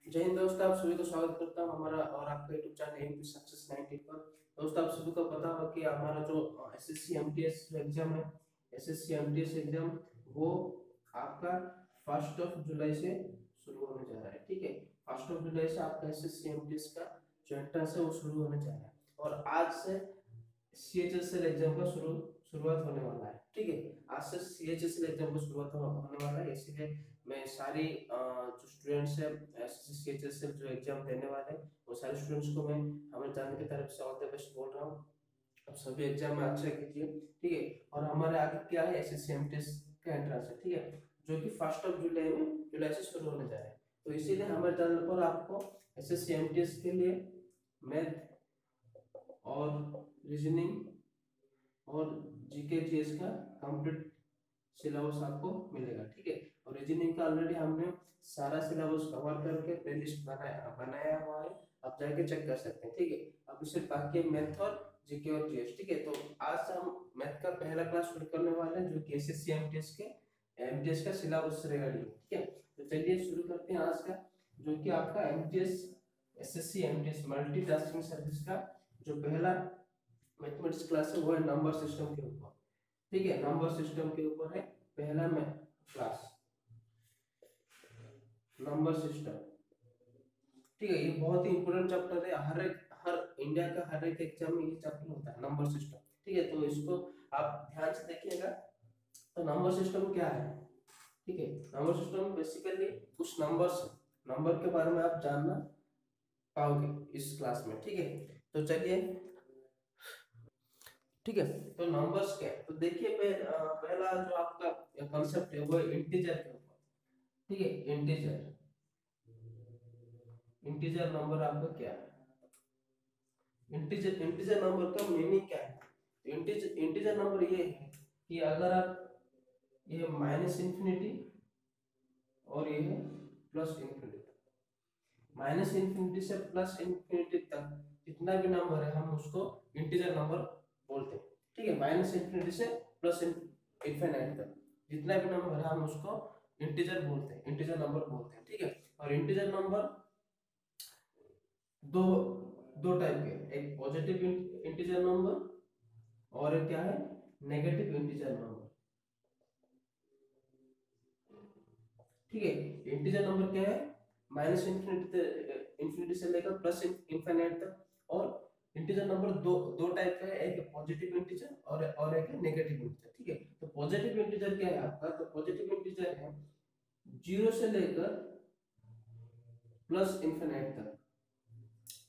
जय हिंद दोस्तों, आप सभी को स्वागत करता हूं हमारा और आपका यूट्यूब चैनल एमपी सक्सेस 90 पर। दोस्तों, आप सभी को पता होगा कि हमारा जो एसएससी एमटीएस एग्जाम है, एसएससी एमटीएस एग्जाम वो आपका 1 जुलाई से शुरू होने जा रहा है। ठीक है, 1 जुलाई से आपका एसएससी एमटीएस का जो एंट्रेंस है वो शुरू होने जा रहा है और आज से सीएचएसएल एग्जाम का शुरुआत होने वाला है। ठीक है, आज से सीएचएसएल एग्जाम का शुरुआत होने वाला है, इसीलिए मैं सारी जो स्टूडेंट्स है सीएचएसएल जो एग्जाम देने वाले हैं वो सारे स्टूडेंट्स को मैं हमारे चैनल की तरफ से ऑल द बेस्ट बोल रहा हूँ। आप सभी एग्जाम में अच्छा कीजिए। ठीक है, और हमारे आगे क्या है, एसएससी एमटीएस का एंट्रेंस है। ठीक है, जो कि 1 जुलाई से शुरू होने जा रहा है। तो इसीलिए हमारे चैनल पर आपको एसएससी एमटीएस के लिए मैथ और रीजनिंग और जीके जीएस का कंप्लीट सिलेबस आपको मिलेगा। ठीक है, और रीजनिंग का ऑलरेडी हमने सारा सिलेबस कवर करके प्लेलिस्ट बनाया हुआ है, आप जाके चेक कर सकते हैं। ठीक है, अब इससे बाकी मैथ और जीके और जीएस। ठीक है, तो आज हम मैथ का पहला क्लास शुरू करने वाले हैं जो कि एसएससी एमटीएस का सिलेबस रिगार्डिंग। ठीक है, तो चलिए शुरू करते हैं आज का, जो कि आपका MTS SSC MTS multitasking service का जो पहला मैथमेटिक्स क्लास है वो है नंबर सिस्टम के ऊपर। ठीक है, नंबर सिस्टम के ऊपर है पहला में क्लास, नंबर सिस्टम। ठीक है, ये बहुत ही इंपॉर्टेंट चैप्टर है, हर इंडिया का हर एक एग्जाम में ये चैप्टर होता है, नंबर सिस्टम। ठीक है, तो इसको आप ध्यान से देखिएगा। तो नंबर सिस्टम क्या है? ठीक है, नंबर सिस्टम बेसिकली कुछ नंबर के बारे में आप जानना पाओगे इस क्लास में। ठीक है, तो चलिए। ठीक है, तो नंबर्स क्या है, तो देखिए पहला जो आपका कॉन्सेप्ट है वो इंटीजर के ऊपर। ठीक है, इंटीजर इंटीजर नंबर आपका क्या है? इंटीजर इंटीजर नंबर का मीनिंग क्या है? इंटीजर इंटीजर नंबर ये है कि अगर आप ये माइनस इंफिनिटी और ये प्लस इंफिनिटी, माइनस इंफिनिटी से प्लस इंफिनिटी तक जितना भी नंबर है हम उसको इंटीजर नंबर बोलते हैं। ठीक है, माइनस इंफिनिटी से प्लस इनफिनिटी तक जितना भी नंबर है हम उसको इंटीजर बोलते हैं, इंटीजर नंबर बोलते हैं। ठीक है, और इंटीजर नंबर दो दो टाइप के, एक पॉजिटिव इंटीजर नंबर और एक क्या है, नेगेटिव इंटीजर नंबर। ठीक है, इंटीजर नंबर क्या है, माइनस इंफिनिटी से लेकर प्लस इनफिनिटी तक। और इंटीजर नंबर दो दो टाइप का है, एक पॉजिटिव इंटीजर और एक है नेगेटिव इंटीजर। ठीक है, तो पॉजिटिव इंटीजर क्या है आपका, तो पॉजिटिव इंटीजर है 0 से लेकर प्लस इनफिनिटी तक।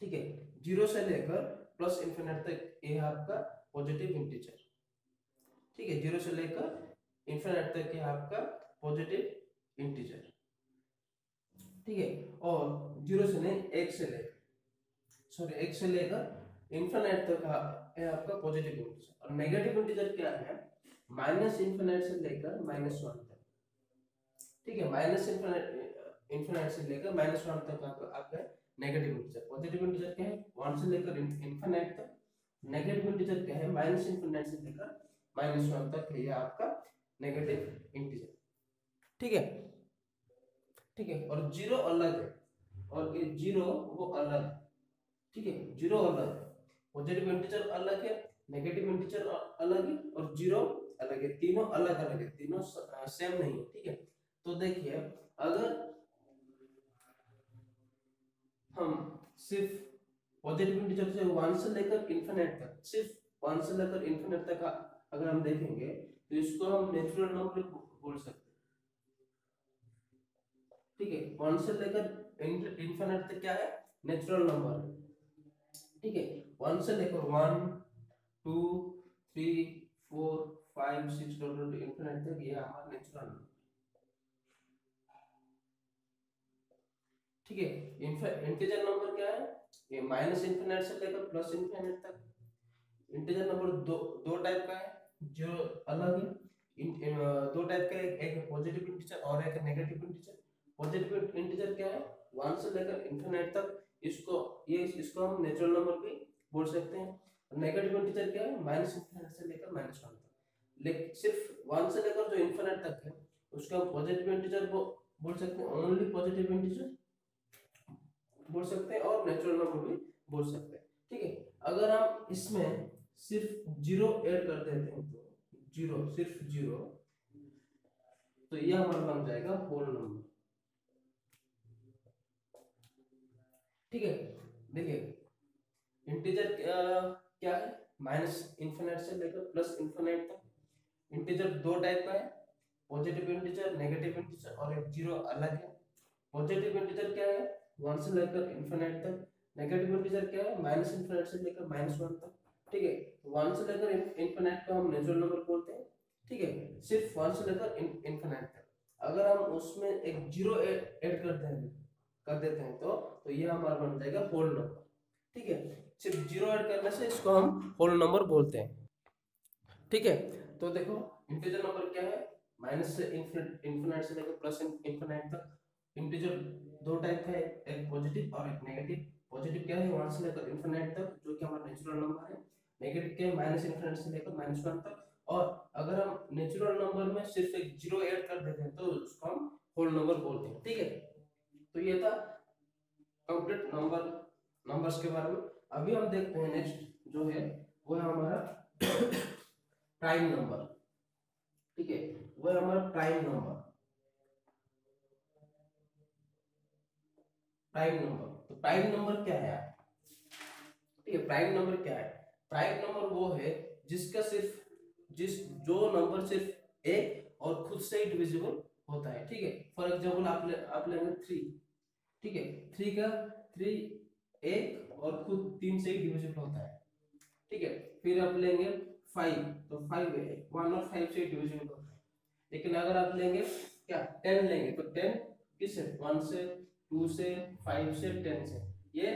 ठीक है, 0 से लेकर प्लस इनफिनिटी तक ये है आपका पॉजिटिव इंटीजर। ठीक है, 0 से लेकर इनफिनिटी तक ये आपका पॉजिटिव इंटीजर। ठीक है, और 0 से नहीं, 1 से लेकर, सॉरी 1 से लेकर इनफिनिट तक है आपका पॉजिटिव इंटीजर। और नेगेटिव इंटीजर क्या है, माइनस इनफिनिट से लेकर -1 तक। ठीक है, माइनस इनफिनिट से लेकर -1 तक आपका नेगेटिव इंटीजर। पॉजिटिव इंटीजर क्या है, 1 से लेकर इनफिनिट तक। नेगेटिव इंटीजर क्या है, माइनस इनफिनिट से लेकर -1 तक है ये आपका नेगेटिव इंटीजर। ठीक है, ठीक है, और जीरो अलग है और ये जीरो वो अलग है। ठीक है, जीरो अलग है, पॉजिटिव इंटीजर अलग है, नेगेटिव इंटीजर अलग है और जीरो अलग है। तीनों अलग अलग है, तीनों सेम नहीं है। ठीक है, तो देखिए अगर हम सिर्फ पॉजिटिव इंटीजर से 1 से लेकर इनफिनिट तक, सिर्फ 1 से लेकर इनफिनिट तक अगर हम देखेंगे तो इसको हम नेचुरल नंबर बोल सकते हैं। ठीक है, 1 से लेकर इनफिनिट तक क्या है, नेचुरल नंबर। ठीक है, 1 से लेकर 1 2 3 4 5 6 डॉट इनफिनिट तक ये हमारा नेचुरल नंबर। ठीक है, इंटीजर नंबर क्या है, ये माइनस इनफिनिट से लेकर प्लस इनफिनिट तक। इंटीजर नंबर दो दो टाइप का है जो अलग है। दो टाइप का है, एक है पॉजिटिव इंटीजर और एक है नेगेटिव इंटीजर। पॉजिटिव इंटीजर क्या है, 1 से लेकर इनफिनिट तक, इसको हम नेचुरल नंबर भी बोल सकते हैं। नेगेटिव इंटीजर क्या है, माइनस इनफिनिट से लेकर -1 तक। लेकिन सिर्फ 1 से लेकर जो इनफिनिट तक है उसको हम पॉजिटिव इंटीजर बोल सकते हैं, ओनली पॉजिटिव इंटीजर। बोल सकते हैं और नेचुरल नंबर भी बोल सकते हैं। ठीक है, अगर हम इसमें सिर्फ जीरो ऐड कर देते हैं तो जीरो, सिर्फ जीरो, तो ये हमारा बन जाएगा होल नंबर। ठीक है, देखिए इंटीजर क्या है, माइनस इन्फिनिट से लेकर प्लस इन्फिनिट तक। इंटीजर दो टाइप का है, पॉजिटिव इंटीजर, नेगेटिव इंटीजर, और एक जीरो अलग है। पॉजिटिव इंटीजर क्या है, 1 से लेकर इन्फिनिट तक। नेगेटिव इंटीजर क्या है, माइनस इन्फिनिट से लेकर -1 तक। ठीक है, 1 से लेकर इन्फिनिट को हम नेचुरल नंबर बोलते हैं। ठीक है, सिर्फ 1 से लेकर इन्फिनिट तक। अगर हम उसमें एक जीरो ऐड कर देते हैं तो ये हमारा बन जाएगा होल नंबर। ठीक है, सिर्फ जीरो ऐड करने से इसको हम होल नंबर बोलते हैं। ठीक है, तो देखो इंटीजर नंबर क्या है, माइनस से इन्फिनिट से लेकर प्लस इन्फिनिट तक। इंटीजर दो टाइप है, एक पॉजिटिव और एक नेगेटिव। पॉजिटिव क्या है, 1 से लेकर इन्फिनिट तक, जो कि हमारा नेचुरल नंबर है। नेगेटिव क्या है, माइनस इन्फिनिट से लेकर -1 तक। और अगर हम नेचुरल नंबर में सिर्फ एक जीरो ऐड कर देते हैं तो उसको हम होल नंबर बोलते हैं। ठीक है, तो ये था कंप्लीट नंबर्स के बारे में। अभी हम देखते हैं नेक्स्ट जो है वो है हमारा प्राइम नंबर। ठीक है, वो है हमारा प्राइम नंबर। प्राइम नंबर, तो प्राइम नंबर क्या है? ठीक है, प्राइम नंबर क्या है? प्राइम नंबर वो है जिसका सिर्फ जो नंबर सिर्फ एक और खुद से ही डिविजिबल होता है। ठीक है, फॉर एग्जांपल आप लेंगे 3। ठीक है, 3 एक और खुद 3 से ही डिविजिबल होता है। ठीक है, फिर आप लेंगे 5, तो 5 है 1 और 5 से डिविजिबल होता है। लेकिन अगर आप लेंगे क्या 10 लेंगे तो 10 किससे, 1 से, 2 से, 5 से, 10 से, ये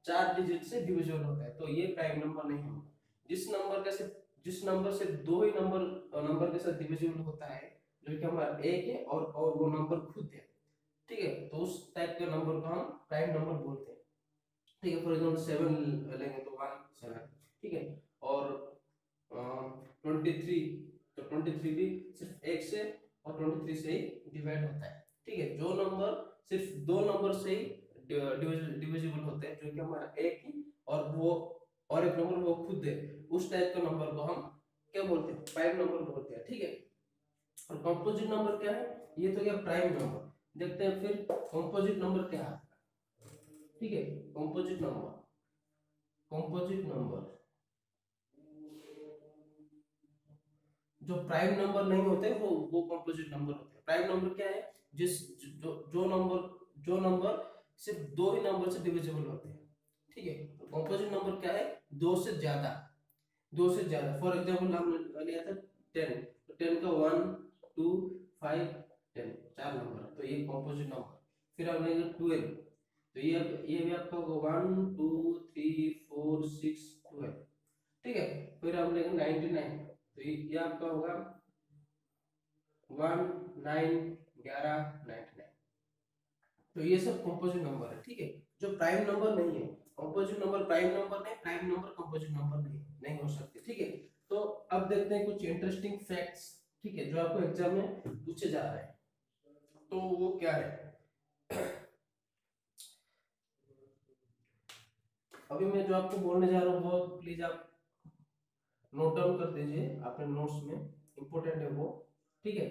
4 डिजिट से डिविजिबल होता है, तो ये प्राइम नंबर नहीं होगा। जिस नंबर से दो ही नंबर के साथ डिविजिबल होता है, जो कि हमारा एक है और वो नंबर खुद है। ठीक है, तो उस टाइप के नंबर को हम प्राइम नंबर बोलते हैं। ठीक है, फॉर एग्जाम्पल 7 लेंगे तो 1 7। ठीक है, और 23, तो 23 भी सिर्फ एक से और 23 से ही डिवाइड होता है। ठीक है, जो नंबर सिर्फ दो नंबर से ही डिविजिबल होते हैं, जो कि हमारा एक ही और एक नंबर वो खुद है, उस टाइप का नंबर को हम क्या बोलते हैं, प्राइम नंबर बोलते हैं। ठीक है, और कंपोजिट नंबर क्या है, ये तो क्या प्राइम नंबर। देखते हैं फिर कंपोजिट नंबर क्या है। ठीक है, कंपोजिट नंबर जो प्राइम नंबर नहीं होते वो कंपोजिट नंबर होते हैं। प्राइम नंबर क्या है, जिस जो नंबर सिर्फ दो ही नंबर से डिविजिबल होते हैं। ठीक है, तो कंपोजिट नंबर क्या है, दो से ज्यादा। फॉर एग्जांपल हमने लिया था 10, तो 10 का 1 2 5 10 चार नंबर, तो ये कंपोजिट नंबर। फिर हम लेंगे 12, तो ये भी आपका होगा 1 2 3 4 6 12। ठीक है, फिर हम लेंगे 99, तो ये आपका होगा 1 9 11 99। तो ये सब कंपोजिट नंबर है। ठीक है, जो प्राइम नंबर नहीं है, कंपोजिट नंबर प्राइम नंबर नहीं, प्राइम नंबर कंपोजिट नंबर नहीं हो सकते। ठीक है, तो अब देखते हैं कुछ इंटरेस्टिंग फैक्ट्स। ठीक है, जो आपको एग्जाम में पूछे जा रहे हैं, तो वो क्या है। अभी मैं जो आपको बोलने जा रहा हूँ वो प्लीज आप नोट डाउन कर दीजिए अपने नोट्स में, इंपॉर्टेंट है वो। ठीक है,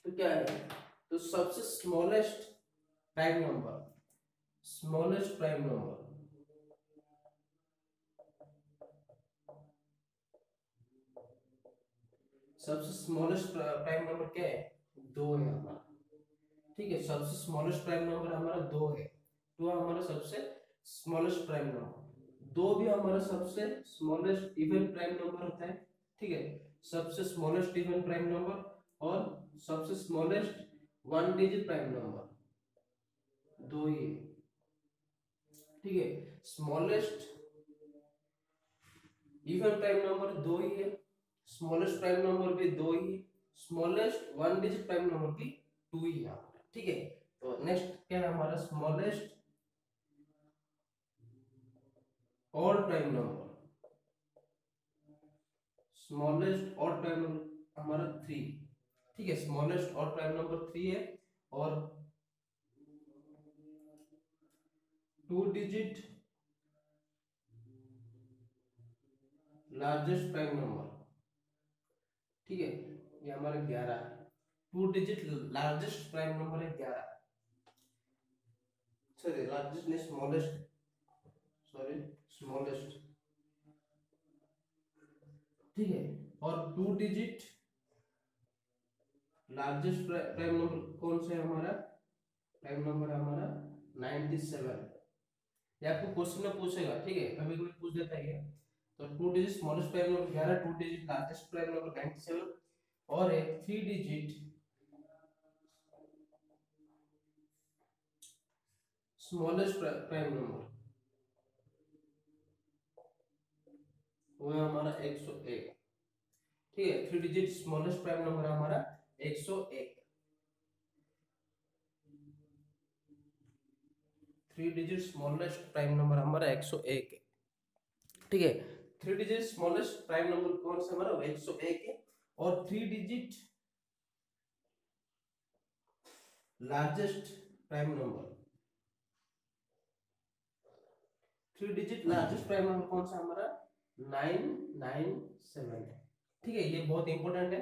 तो क्या है, तो सबसे स्मॉलेस्ट प्राइम नंबर सबसे स्मॉलेस्ट प्राइम नंबर क्या है, 2 है हमारा। ठीक है, सबसे स्मॉलेस्ट प्राइम नंबर हमारा 2 है। 2 हमारा सबसे स्मॉलेस्ट प्राइम नंबर। 2 भी हमारा सबसे स्मॉलेस्ट इवन प्राइम नंबर होता है। ठीक है, सबसे स्मॉलेस्ट इवन प्राइम नंबर और सबसे smallest one digit prime number, दो ही है। ठीक है, स्मॉलेस्ट इवन प्राइम नंबर दो ही है, स्मॉलेस्ट प्राइम नंबर भी दो ही है, smallest one digit prime number भी 2 ही है। ठीक है, तो नेक्स्ट क्या है हमारा, odd prime number smallest odd prime number हमारा 3। ठीक है, स्मॉलेस्ट ऑड प्राइम नंबर 3 है। और two digit largest prime number, ठीक है, ये हमारा 11 है। Two digit largest prime number है 11, सॉरी लार्जेस्ट नहीं स्मॉलेस्ट, सॉरी स्मॉलेस्ट, ठीक है। और two digit largest prime number कौन सा है हमारा, प्राइम नंबर है हमारा 97। ये आपको क्वेश्चन में पूछेगा, ठीक है, कभी कभी पूछ देता है ये। तो two digit smallest prime number 11, two digit largest prime number 97 और एक three digit smallest prime number वो है हमारा 101, ठीक है। Three digit smallest prime number हमारा 101, three digit smallest prime number हमारा 101 है, ठीक है। Three digit smallest prime number कौन सा हमारा 101 है। और three digit largest prime number, three digit largest prime number कौन सा हमारा 997 है, ठीक है। ये बहुत इंपॉर्टेंट है।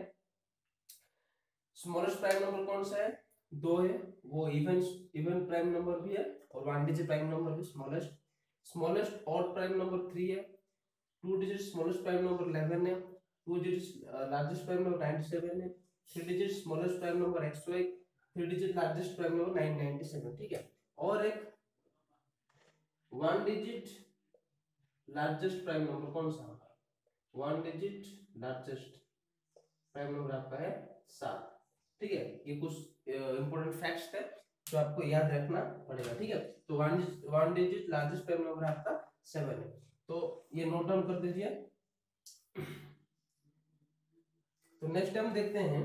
स्मॉलेस्ट प्राइम नंबर कौन सा है, दो है, वो इवन इवन प्राइम नंबर भी है और वन डिजिट प्राइम नंबर भी smallest. Smallest odd prime number 3 है, two digit smallest prime number 11 है, two digit largest prime number 97 है, three digit smallest prime number 101, three digit largest prime number 997, ठीक है। और एक one digit largest prime number कौन सा होगा, one digit largest prime number आपका है 7, ठीक है। ये कुछ इंपॉर्टेंट फैक्ट्स है जो आपको याद रखना पड़ेगा, ठीक है। तो one digit largest prime number आपका 7 है, तो ये नोट डाउन कर दीजिए। तो नेक्स्ट हम देखते हैं,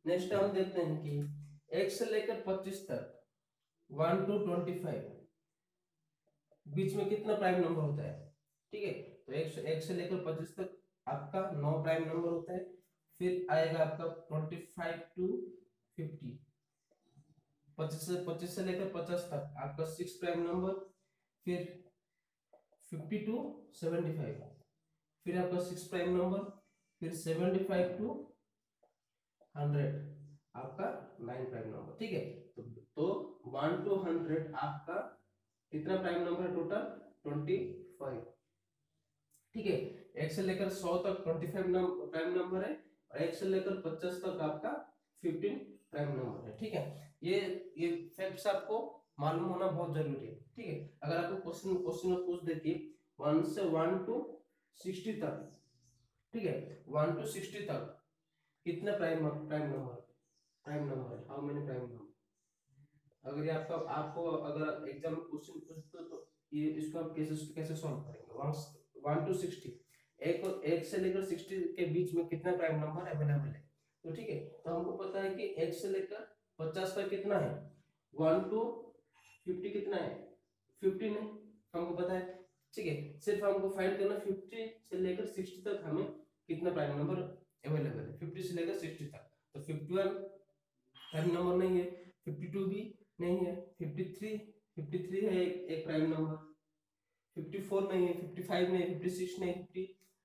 नेक्स्ट हम देखते हैं कि 1 से लेकर 25 तक 1 to 25 बीच में कितना प्राइम नंबर होता है, ठीक है। तो 1 से लेकर 25 तक आपका 9 प्राइम नंबर होता है। फिर आएगा आपका 25 to 50, 25 से लेकर 50 तक आपका 6 प्राइम नंबर। फिर 50 to 75 फिर आपका 6 प्राइम नंबर। फिर 75 to 100 आपका 9 प्राइम नंबर, ठीक है। तो 1 to 100 आपका कितना प्राइम नंबर है टोटल 25, ठीक है। 1 से लेकर 100 तक 25 प्राइम नंबर है और 1 से लेकर 50 तक आपका 15 प्राइम नंबर है, ठीक है। ये फैक्ट्स आपको मालूम होना बहुत जरूरी है, ठीक है। अगर आपको क्वेश्चन में पूछ देती है 1 से 1 to 60 तक, ठीक है, 1 to 60 तक कितना प्राइम नंबर है, हाउ मेनी प्राइम नंबर। अगर ये आपका आपको अगर एग्जाम में क्वेश्चन पूछते तो ये इसको आप कैसे कैसे सॉल्व करेंगे। 1 to 60, एक से लेकर 60 के बीच में कितना प्राइम नंबर अवेलेबल है, तो ठीक है। तो हमको पता है कि 1 से लेकर 50 तक कितना है, 1 to 50 कितना है 15 है, हमको पता है, ठीक है। सिर्फ हमको फाइंड करना 50 से लेकर 60 तक हमें कितना प्राइम नंबर अवेलेबल है। 50 से लेकर 60 तक तो 51 प्राइम नंबर नहीं है, 52 भी नहीं है, 53 है एक प्राइम नंबर, 54 नहीं है, 55 नहीं, 56 नहीं,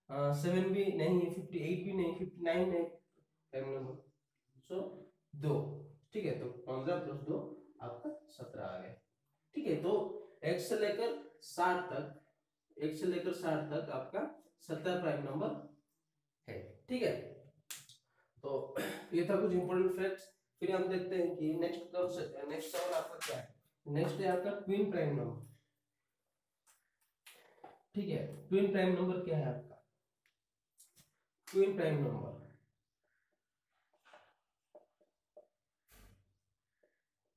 57 भी नहीं है, 58 भी नहीं, 59 नहीं प्राइम नंबर। सो 2, ठीक है। तो 15 + 2 आपका 17 आ गया, ठीक है। तो 1 से लेकर 60 तक, 1 से लेकर 60 तक आपका 17 प्राइम नंबर है, ठीक है। तो ये था कुछ इंपॉर्टेंट फैक्ट्स। फिर हम देखते हैं कि नेक्स्ट सवाल आपका क्या है। नेक्स्ट है आपका ट्विन प्राइम नंबर, ठीक है। ट्विन प्राइम नंबर क्या है आपका, twin prime number,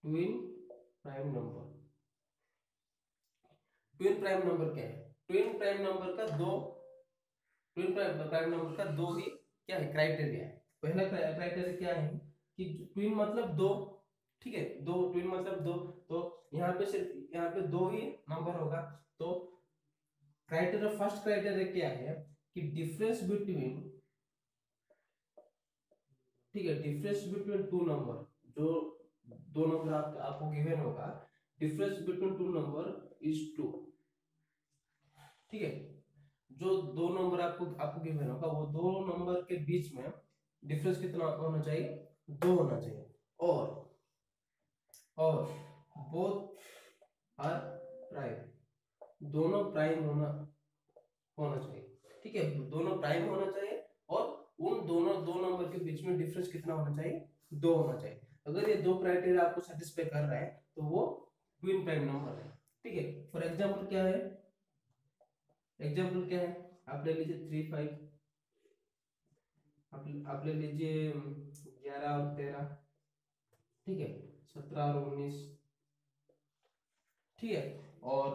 twin prime number, twin prime number क्या है। ट्विन प्राइम नंबर का दो, ट्विन प्राइम नंबर का दो ही क्या है क्राइटेरिया है। पहला क्राइटेरिया क्या है कि ट्विन मतलब दो, ठीक है, दो ट्विन मतलब दो, तो यहाँ पे सिर्फ यहाँ पे दो ही नंबर होगा। तो क्राइटेरिया, फर्स्ट क्राइटेरिया क्या है कि डिफरेंस बिटवीन, ठीक है, डिफरेंस बिटवीन टू नंबर, जो दो नंबर आपको गिवन होगा, difference between two number is 2, ठीक है। जो दो नंबर आपको गिवन होगा वो दो नंबर के बीच में डिफरेंस कितना होना चाहिए, 2 होना चाहिए, और बोथ आर प्राइम, दोनों प्राइम होना चाहिए, ठीक है। दोनों प्राइम होना चाहिए और उन दोनों दो नंबर के बीच में डिफरेंस कितना होना चाहिए, 2 होना चाहिए। अगर ये दो क्राइटेरिया आपको सेटिस्फाई कर रहा है तो वो ट्विन प्राइम नंबर है, ठीक है। फॉर एग्जांपल क्या है, आप ले लीजिए 3 5, आप ले लीजिए 11 और 13, ठीक है, 17 और 19, ठीक है, और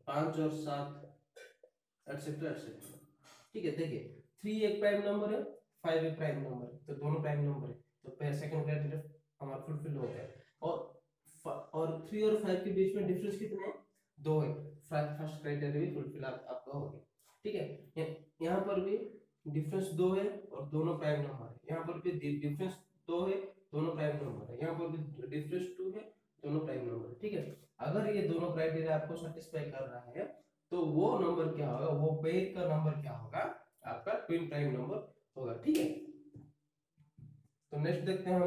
5 और 7 एटसेट्रा एटसेट्रा, ठीक है। देखिए 3 एक प्राइम नंबर है, 5 एक प्राइम नंबर है, तो दोनों प्राइम नंबर है, तो सेकंड क्राइटेरिया हमारा फुलफिल हो गया। और 3 और 5 के बीच में डिफरेंस कितने हैं, 2 है, फर्स्ट क्राइटेरिया भी फुलफिल आपका हो गया, ठीक है। यहाँ पर भी डिफरेंस 2 है और दोनों प्राइम नंबर है, यहाँ पर भी डिफरेंस 2 है, दोनों प्राइम नंबर है, यहाँ पर भी डिफरेंस 2 है, दोनों प्राइम नंबर है, ठीक है। अगर ये दोनों क्राइटेरिया आपको सेटिस्फाई कर रहा है तो वो नंबर क्या होगा, वो पेयर का नंबर क्या होगा, आपका ट्विन प्राइम नंबर होगा, ठीक है। तो नेक्स्ट देखते हैं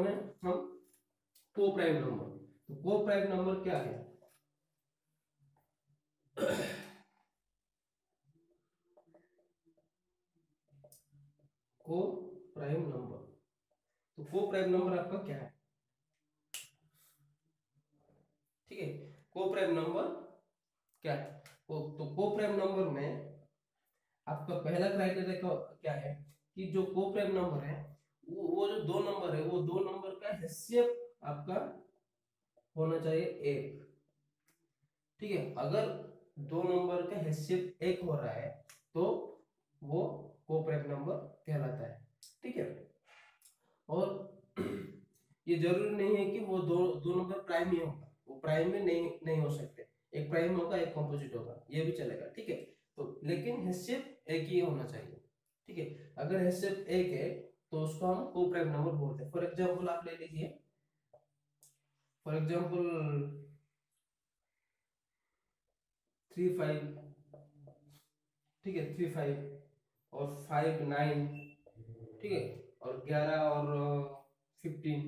हम को प्राइम नंबर। तो को प्राइम नंबर क्या है, को प्राइम नंबर, तो को प्राइम नंबर आपका क्या है, ठीक है। को प्राइम नंबर क्या है, तो को प्राइम नंबर में आपका पहला क्राइटेरिया क्या है कि जो को प्राइम नंबर है वो जो दो नंबर है वो दो नंबर का हैसियत आपका होना चाहिए 1, ठीक है। अगर दो नंबर का हैसियत 1 हो रहा है तो वो को प्राइम नंबर कहलाता है, ठीक है। और ये जरूरी नहीं है कि वो दो नंबर प्राइम ही होगा, वो प्राइम में नहीं हो सकते, एक प्राइम होगा एक कंपोजिट होगा, ये भी चलेगा, ठीक है। तो लेकिन हैसियत एक ही होना चाहिए, ठीक है। अगर हैसियत एक है तो उसको हम को प्राइम नंबर बोलते हैं। फॉर एग्जांपल आप ले लीजिए, फॉर एग्जांपल 3 5, ठीक है, 3 5 और 5 9, ठीक है, और 11 और 15,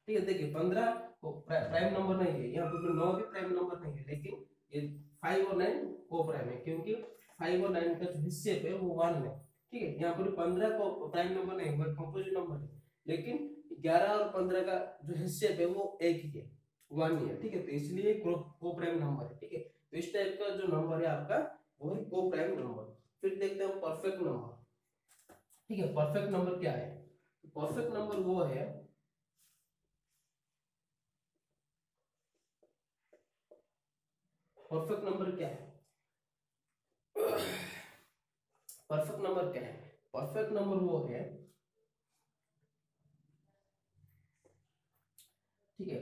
ठीक है। देखिए 15 प्राइम नंबर नहीं है, यहाँ पर 9 भी प्राइम नंबर नहीं है, लेकिन ये 5 और 9 को प्राइम है, क्योंकि 5 और 9 का जो हिस्से है वो 1 है, ठीक है। यहाँ पर 15 को प्राइम नंबर नहीं है, कंपोजिट नंबर है, लेकिन 11 और 15 का जो हिस्से है वो एक ही है, 1 ही है, ठीक है। तो इसलिए को प्राइम नंबर है, ठीक है। तो इस टाइप का जो नंबर है आपका वो है को प्राइम नंबर। फिर देखते हैं परफेक्ट नंबर, ठीक है। परफेक्ट नंबर क्या है, परफेक्ट नंबर वो है, परफेक्ट नंबर क्या है, परफेक्ट नंबर क्या है, परफेक्ट नंबर वो है, ठीक है,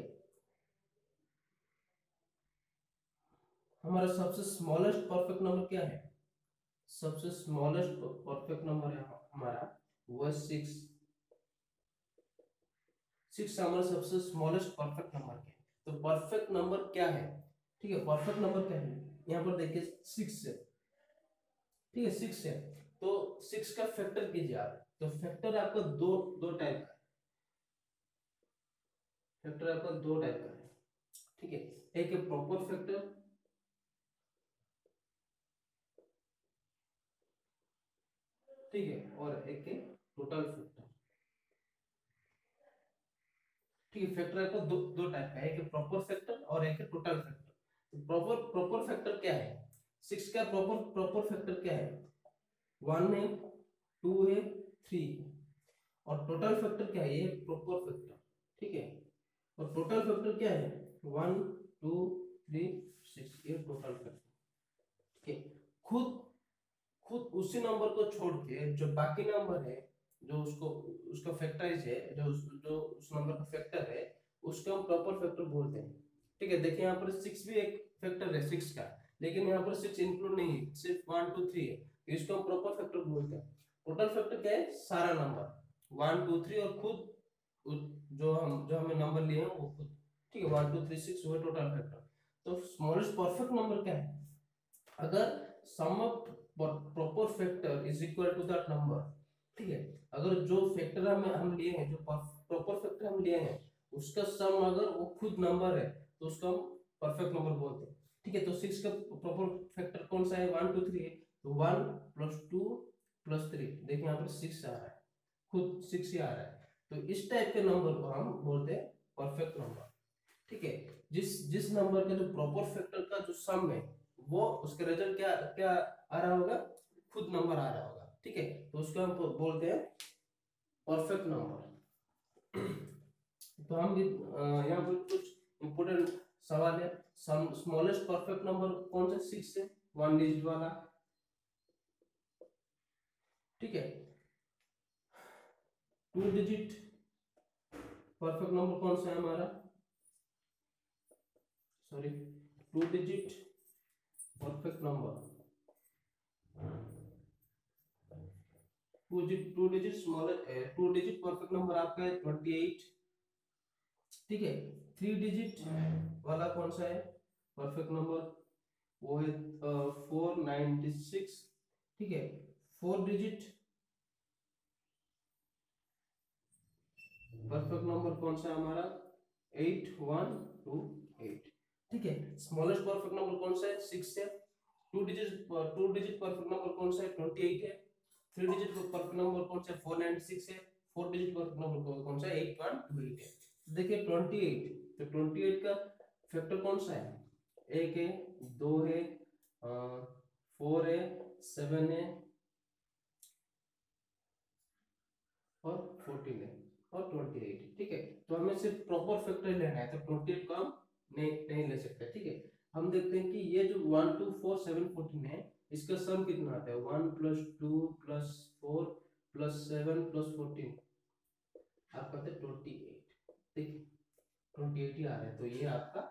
हमारा सबसे स्मॉलेस्ट परफेक्ट नंबर क्या है, सबसे स्मॉलेस्ट परफेक्ट नंबर है हमारा वो है 6, 6 हमारा सबसे स्मॉलेस्ट परफेक्ट नंबर है। तो परफेक्ट नंबर क्या है, ठीक है, परफेक्ट नंबर क्या है, यहाँ पर देखिए 6 है, ठीक है, 6 है, तो 6 का फैक्टर कीजिए आप, तो फैक्टर आपका दो दो टाइप का, फैक्टर आपका दो टाइप का है, ठीक है। एक है प्रॉपर फैक्टर, ठीक है, और एक है टोटल फैक्टर, ठीक है। फैक्टर आपका दो टाइप का है, एक है प्रॉपर फैक्टर और एक है टोटल फैक्टर। तो प्रॉपर फैक्टर क्या है, 6 का प्रॉपर प्रॉपर फैक्टर क्या है, 1 है, 2 है, 3 है, और टोटल फैक्टर क्या है, ये प्रॉपर फैक्टर, ठीक है। और टोटल फैक्टर क्या है, 1 2 3 6, ये टोटल फैक्टर, ठीक है। खुद खुद उसी नंबर को छोड़ के जो बाकी नंबर है, जो उसको उसका फैक्टराइज है, जो उस नंबर का फैक्टर है, उसको हम प्रॉपर फैक्टर बोलते हैं, ठीक है। देखिए यहाँ पर 6 भी एक फैक्टर है 6 का, लेकिन यहाँ पर 6 इंक्लूड नहीं है, सिर्फ 1 2 3 है, इसको हम प्रॉपर फैक्टर बोलते हैं। टोटल फैक्टर क्या है, सारा नंबर, 1 2 3 और खुद जो हमें नंबर लिए हैं वो खुद, ठीक है। 1 2 3 6 वो टोटल फैक्टर। तो स्मॉलेस्ट परफेक्ट नंबर क्या है? अगर sum of proper factor is equal to that number, ठीक है। अगर जो फैक्टर हम लिए हैं, जो प्रॉपर फैक्टर हम लिए हैं, उसका सम अगर वो खुद नंबर है तो उसको हम परफेक्ट नंबर बोलते हैं, ठीक है। तो 6 का प्रॉपर फैक्टर कौन सा है? 1 2 3 है, तो 1 + 2 + 3, देखिए यहाँ पर 6 आ रहा है, खुद 6 ही आ रहा है। तो इस टाइप के नंबर को हम बोलते हैं परफेक्ट नंबर, ठीक है। जिस जिस नंबर का जो प्रॉपर फैक्टर का जो सम है, वो उसका रिजल्ट क्या क्या आ रहा होगा? खुद नंबर आ रहा होगा, ठीक है। तो उसको हम बोलते हैं परफेक्ट नंबर। तो हम भी यहाँ पर कुछ इंपोर्टेंट सवाल है। स्मॉलेस्ट परफेक्ट नंबर कौन सा? 6 है, 1 डिजिट वाला, ठीक है। 2 डिजिट परफेक्ट नंबर कौन सा है हमारा? Sorry, 2 digit perfect number, 2 digit small 2 digit perfect number आपका है 28, ठीक है। 3 डिजिट वाला कौन सा है परफेक्ट नंबर? वो है 496, ठीक है। 4 डिजिट परफेक्ट नंबर कौन सा है हमारा? 8128, ठीक है। स्मॉलेस्ट परफेक्ट नंबर कौन सा है? 6 है। 2 डिजिट परफेक्ट नंबर कौन सा है? 28 है। 3 डिजिट परफेक्ट नंबर कौन सा है? 496 है। 4 डिजिट परफेक्ट नंबर कौन सा है? 8128 है। देखिए 28, तो 28 का फैक्टर कौन सा है? 1 है, 2 है, 4 है, 7 है और 14 है और 28, ठीक है। तो हमें सिर्फ प्रॉपर फैक्टर लेना है, तो 28 को हम नहीं ले सकते, ठीक है। हम देखते हैं कि ये जो 1 2 4 7 14 है, इसका सम कितना आता है? 1 + 2 + 4 + 7 + 14, आपका आता है 28, ठीक है। 28 ही आ रहा है, तो ये आपका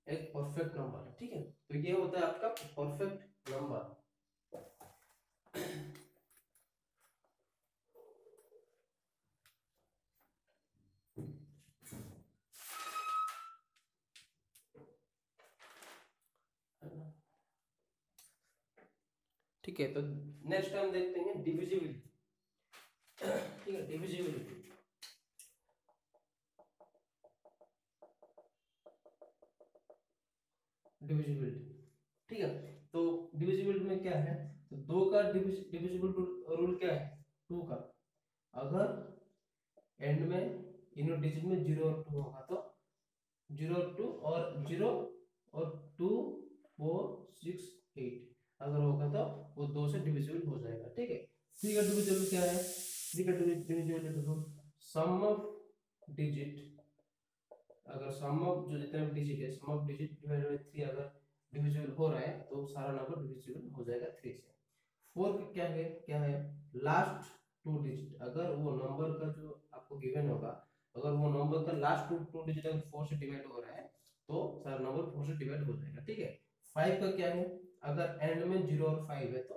एक परफेक्ट नंबर है, ठीक है। तो ये होता है आपका परफेक्ट नंबर। ठीक है, तो नेक्स्ट हम देखते हैं डिविजिबिलिटी, ठीक है। डिविजिबिलिटी, डिविजिबिलिटी, ठीक है। तो डिविजिबिलिटी में क्या है? तो दो का डिविजिबल रूल क्या है? 2 का। अगर एंड में इन डिजिट में 0 और 2 होगा तो 0 और 2 और 0 और 2 4 6 8 अगर होगा तो वो 2 से डिविजिबल हो जाएगा, ठीक है। 3 का डिविजिबल क्या है? 3 का divisible rule, sum of digit, अगर सम ऑफ जो जितने डिजिट है, sum of digit divided by 3 अगर डिविजिबल हो रहा है तो सारा नंबर डिविजिबल हो जाएगा 3 से। 4 का क्या है? लास्ट 2 डिजिट, अगर वो नंबर का जो आपको गिवन होगा, अगर वो नंबर का लास्ट 2 डिजिट अगर 4 से डिवाइड हो रहा है तो सारा नंबर 4 से डिवाइड हो जाएगा, ठीक है। 5 का क्या है? अगर एंड में 0 और 5 है तो,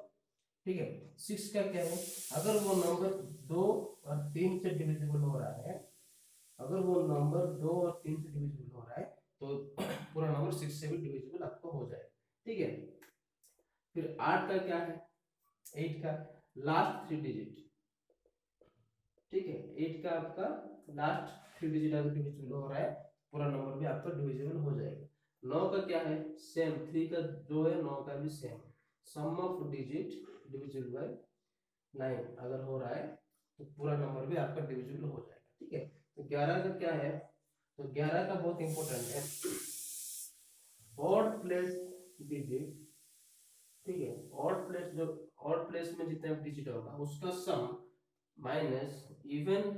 ठीक है। 6 का क्या है? अगर वो नंबर 2 और 3 से डिविजिबल हो रहा है, अगर वो नंबर 2 और 3 से डिविजिबल हो रहा है तो पूरा नंबर 6 से भी डिविजिबल आपको हो जाएगा, ठीक है। फिर 8 का क्या है? 8 का लास्ट 3 डिजिट, ठीक है। 8 का आपका लास्ट 3 डिजिट अगर डिविजिबल हो रहा है, पूरा नंबर भी आपका डिविजिबल हो जाएगा। 9 का क्या है? सेम, 3 का जो है 9 का भी same, sum of digit divisible by 9 अगर हो रहा है तो पूरा नंबर भी आपका डिविजिबल हो जाएगा, ठीक है। तो 11 का क्या है? तो 11 का बहुत इंपॉर्टेंट है, ऑड प्लेस डिजिट, ठीक है। ऑड प्लेस में जितना डिजिट होगा उसका sum minus even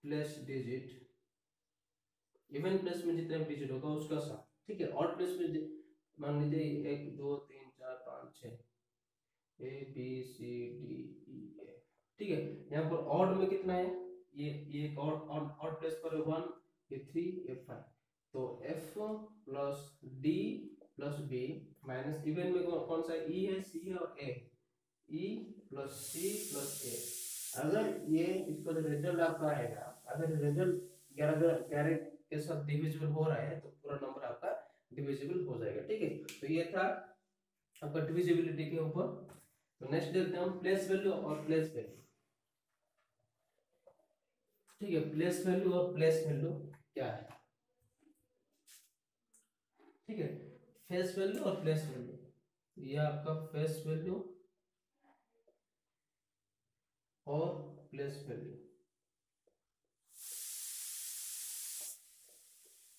place digit, even place में जितना डिजिट होगा उसका सम, ठीक है। ऑड प्लेस में मान लीजिए 1 2 3 4 5 6 A B C D E F, ठीक है। यहाँ पर ऑड में कितना है? ये एक ऑड प्लेस पर 1, ये 3, ये 5, तो F plus D plus B minus even में कौन सा? ई है, सी है और ए, ई प्लस सी प्लस ए, अगर ये इसको जो रिजल्ट आपका आएगा, अगर रिजल्ट 11 के साथ डिविजिबल हो रहा है तो पूरा नंबर आपका डिविजिबल हो जाएगा। ठीक है, तो ये था आपका डिविजिबिलिटी के ऊपर। तो नेक्स्ट देखते हैं हम प्लेस वैल्यू और प्लेस वैल्यू। ठीक है, प्लेस वैल्यू और प्लेस वैल्यू क्या है? ठीक है, फेस वैल्यू और प्लेस वैल्यू, ये आपका फेस वैल्यू और प्लेस वैल्यू।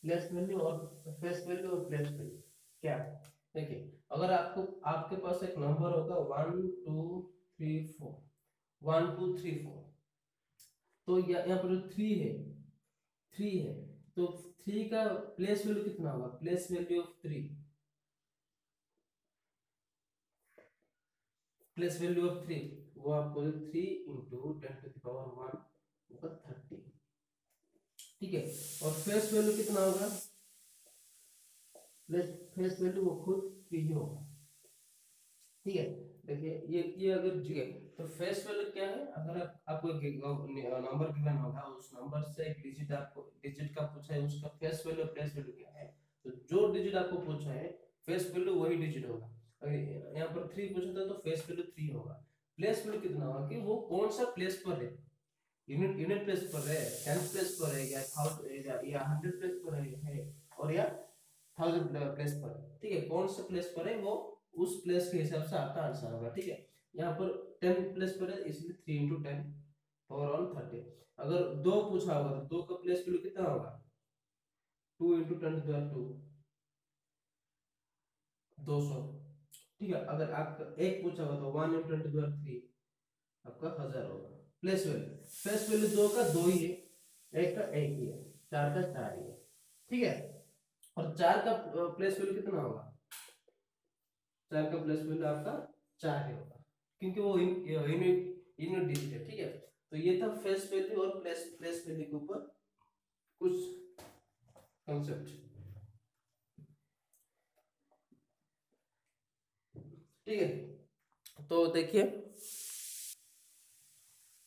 प्लेस वैल्यू और फेस वैल्यू और प्लेस वैल्यू क्या है? देखिए, अगर आपको आपके पास एक नंबर होगा 1 2 3 4, 1 2 3 4, तो यहाँ पर जो 3 है, तो 3 का प्लेस वैल्यू कितना होगा? Place value of 3, place value of 3 वो आपको 3 इंटू 10⁻1 होगा 30। ठीक है, और फेस वैल्यू कितना होगा? प्लस फेस वैल्यू वो खुद 3 ही होगा। ठीक है, देखिए ये अगर जी है तो फेस वैल्यू क्या है? अगर आपको नंबर गिवन होगा, उस नंबर से एक डिजिट का पूछा है, उसका फेस वैल्यू प्लेस वैल्यू क्या है, तो जो डिजिट आपको पूछा है फेस वैल्यू वही डिजिट होगा। अगर यहाँ पर 3 पूछा था तो फेस वैल्यू 3 होगा। प्लेस वैल्यू कितना होगा कि वो कौन सा प्लेस पर है, यूनिट प्लेस पर है, 10 प्लेस पर है, या 1000 या 100 प्लेस पर है, और या 1000 प्लेस पर है। ठीक है, कौन सा प्लेस पर है वो उस प्लेस के हिसाब से आपका आंसर होगा। ठीक है, यहाँ पर 10 प्लेस पर है इसलिए 3 इंटू 10 पावर ऑन 30। अगर 2 पूछा होगा तो 2 का प्लेस वैल्यू कितना होगा? 2 इंटू 10⁻2, 200। ठीक है, अगर आपका 1 पूछा होगा तो 1 इंटू 10⁻3 आपका 1000 होगा प्लेस वैल्यू। प्लेस वैल्यू 2 का 2 ही है, 1 का 1 ही है, 4 का 4 ही है। ठीक है, और 4 का प्लेस वैल्यू कितना होगा? 4 का प्लेस वैल्यू आपका 4 ही होगा, क्योंकि वो यूनिट डिजिट है। ठीक है, तो ये था फेस वैल्यू और प्लेस वैल्यू के ऊपर कुछ कंसेप्ट। ठीक है, तो देखिए,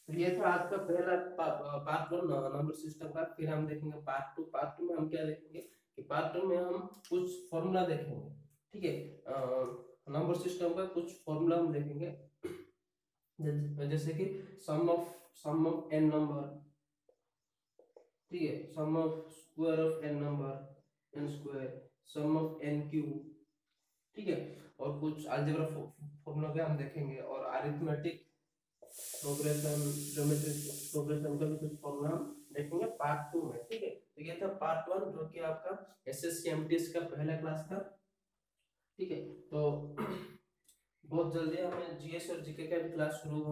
ये था आज का पहला पार्ट 1 नंबर सिस्टम का। फिर हम देखेंगे पार्ट 2। पार्ट 2 में हम क्या देखेंगे कि पार्ट 2 में हम कुछ फॉर्मूला देखेंगे। ठीक है, नंबर सिस्टम का कुछ फॉर्मूला हम देखेंगे, जैसे कि सम ऑफ एन नंबर। ठीक है, sum of square of n number, n square, sum of n cube. ठीक है, और कुछ अलजेब्रा फॉर्मूला भी हम देखेंगे, और अरिथमेटिक प्रोग्रेशन, ज्योमेट्रिक प्रोग्रेशन का भी कुछ फॉर्मूला हम देखेंगे पार्ट 2 में। ठीक है, तो ये था पार्ट 1 जो कि आपका एसएससी एमटीएस का पहला क्लास था। ठीक है, तो बहुत जल्दी हमें जीएस और जीके का भी क्लास शुरू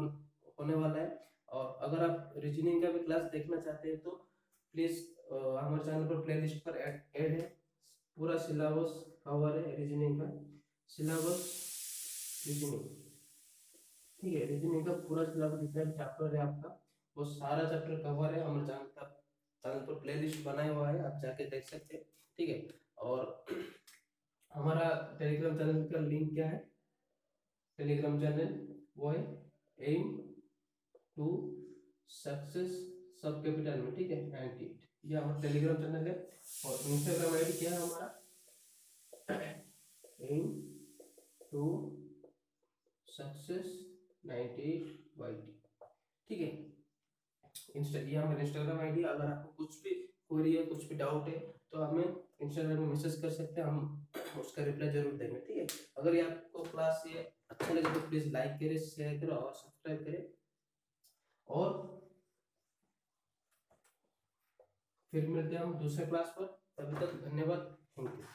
होने वाला है। और अगर आप रीजनिंग का भी क्लास देखना चाहते हैं तो प्लीज हमारे चैनल पर प्लेलिस्ट पर ऐड है, पूरा सिलेबस कवर है रीजनिंग का, सिलेबस रीजनिंग। ठीक है, रीजनिंग का पूरा सिलेबस जितना भी चैप्टर है आपका, वो सारा चैप्टर कवर है हमारे चैनल पर प्लेलिस्ट बनाया हुआ है, आप जाके देख सकते हैं। ठीक है, और हमारा टेलीग्राम चैनल का लिंक क्या है? टेलीग्राम चैनल वो है एम टू सक्सेस, सब कैपिटल में। ठीक है, 98, ये हमारा टेलीग्राम चैनल है। और इंस्टाग्राम आईडी क्या है हमारा? M two success 98YT। ठीक है, ये हमारा इंस्टाग्राम आईडी। अगर आपको कुछ भी क्वेरी है, कुछ भी डाउट है, तो हमें इंस्टाग्राम में मैसेज कर सकते हैं, हम उसका रिप्लाई जरूर देंगे। ठीक है, अगर ये आपको क्लास ये अच्छा लगे तो प्लीज लाइक करें, शेयर करें और सब्सक्राइब करें। और फिर मिलते हैं हम दूसरे क्लास पर, तभी तक धन्यवाद, थैंक यू।